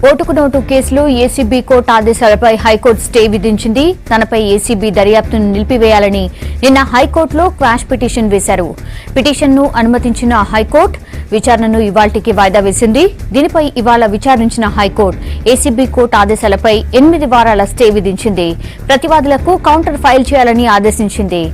ఓటుకు నోటు కేసులో ACB court ఆదేశాలపై high court stay విధించింది. తనపై ఏసీబీ దర్యాప్తును నిలిపివేయాలని నిన్న హైకోర్టులో క్వాష్ పిటిషన్ వేశారు. పిటిషన్ను అనుమతించిన హైకోర్టు విచారణను ఇవాళ్టికి వాయిదా వేసింది. దీనిపై ఇవాళ విచారించిన హైకోర్టు ఏసీబీ కోర్టు ఆదేశాలపై 8 వారాల స్టే విధించింది. ప్రతివాదులకు కౌంటర్ ఫైల్ చేయాలని ఆదేశించింది.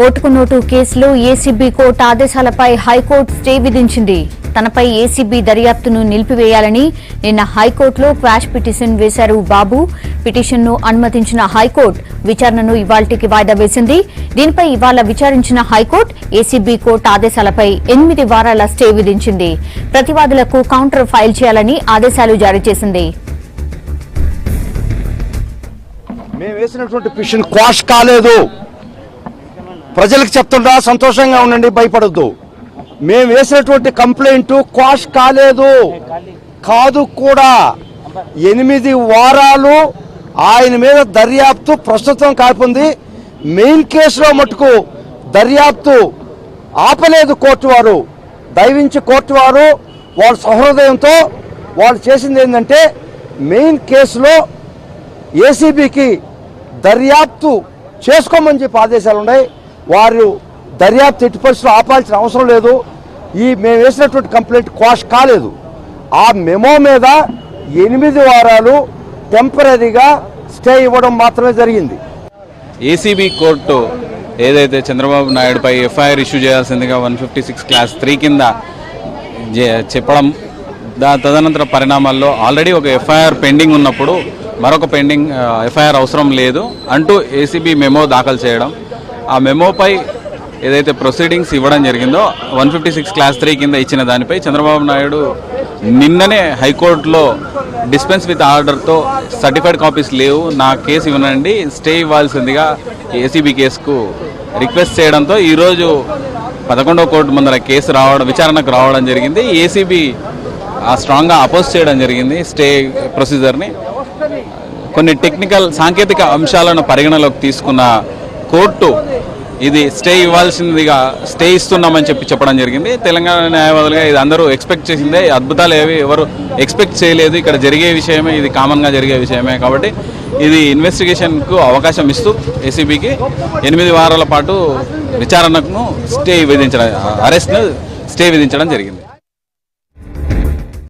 ఓటుకు నోటు కేసులో ఏసీబీ కోర్టు ఆదేశాలపై హైకోర్టు స్టే విధించింది. తనపై ఏసీబీ దర్యాప్తును నిలిపివేయాలని నిన్న హైకోర్టులో క్వాష్ పిటిషన్ వేశారు బాబు. పిటిషన్ను అనుమతించిన హైకోర్టు విచారణను ఇవాళ్టికి వాయిదా వేసింది. దీనిపై ఇవాళ విచారించిన హైకోర్టు ఏసీబీ కోర్టు ఆదేశాలపై 8 వారాల స్టే విధించింది. ప్రతివాదులకు కౌంటర్ ఫైల్ చేయాలని ఆదేశాలు జారీ చేసింది. మేము వేసినటువంటి పిటిషన్ క్వాష్ కాలేదు. ప్రజలకు చెప్తుంటా సంతోషంగా ఉండండి, భయపడద్దు. మేము వేసినటువంటి కంప్లైంట్ క్వాష్ కాలేదు, కాదు కూడా. 8 వారాలు ఆయన మీద దర్యాప్తు ప్రస్తుతం కాకుంది. మెయిన్ కేసులో మటుకు దర్యాప్తు ఆపలేదు కోర్టు వారు. దయవించి కోర్టు వారు వాళ్ళ సహృదయంతో వాళ్ళు చేసింది ఏంటంటే మెయిన్ కేసులో ఏసీబీకి దర్యాప్తు చేసుకోమని చెప్పి ఆదేశాలు ఉన్నాయి. వారు దర్యాప్తు ఎట్టి పరిస్థితుల్లో ఆపాల్సిన అవసరం లేదు. మేము వేసినటువంటి కంప్లైంట్ క్వాష్ కాలేదు. ఆ మెమో మీద 8 వారాలు టెంపరీగా స్టే ఇవ్వడం మాత్రమే జరిగింది. ఏసీబీ కోర్టు ఏదైతే చంద్రబాబు నాయుడుపై ఎఫ్ఐఆర్ ఇష్యూ చేయాల్సిందిగా 156 క్లాస్ 3 కింద చెప్పడం, తదనంతర పరిణామాల్లో ఆల్రెడీ ఒక ఎఫ్ఐఆర్ పెండింగ్ ఉన్నప్పుడు మరొక పెండింగ్ ఎఫ్ఐఆర్ అవసరం లేదు అంటూ ఏసీబీ మెమో దాఖలు చేయడం, ఆ మెమోపై ఏదైతే ప్రొసీడింగ్స్ ఇవ్వడం జరిగిందో 156 క్లాస్ 3 కింద ఇచ్చిన దానిపై చంద్రబాబు నాయుడు నిన్ననే హైకోర్టులో డిస్పెన్స్ విత్ ఆర్డర్తో సర్టిఫైడ్ కాపీస్ లేవు, నా కేసు ఇవ్వనండి, స్టే ఇవ్వాల్సిందిగా ఏసీబీ కేసుకు రిక్వెస్ట్ చేయడంతో ఈరోజు 11వ కోర్టు ముందర కేసు విచారణకు రావడం జరిగింది. ఏసీబీ స్ట్రాంగ్గా అపోజ్ చేయడం జరిగింది స్టే ప్రొసీజర్ని. కొన్ని టెక్నికల్ సాంకేతిక అంశాలను పరిగణలోకి తీసుకున్న కోర్టు ఇది స్టే ఇవ్వాల్సిందిగా స్టే ఇస్తున్నామని చెప్పడం జరిగింది. తెలంగాణ న్యాయవాదులుగా ఇది అందరూ ఎక్స్పెక్ట్ చేసిందే, అద్భుతాలు ఎవరు ఎక్స్పెక్ట్ చేయలేదు. ఇక్కడ జరిగే విషయమే, ఇది కామన్గా జరిగే విషయమే. కాబట్టి ఇది ఇన్వెస్టిగేషన్కు అవకాశం ఇస్తూ ఏసీబీకి 8 వారాల పాటు విచారణకు స్టే విధించడం, అరెస్ట్ను స్టే విధించడం జరిగింది.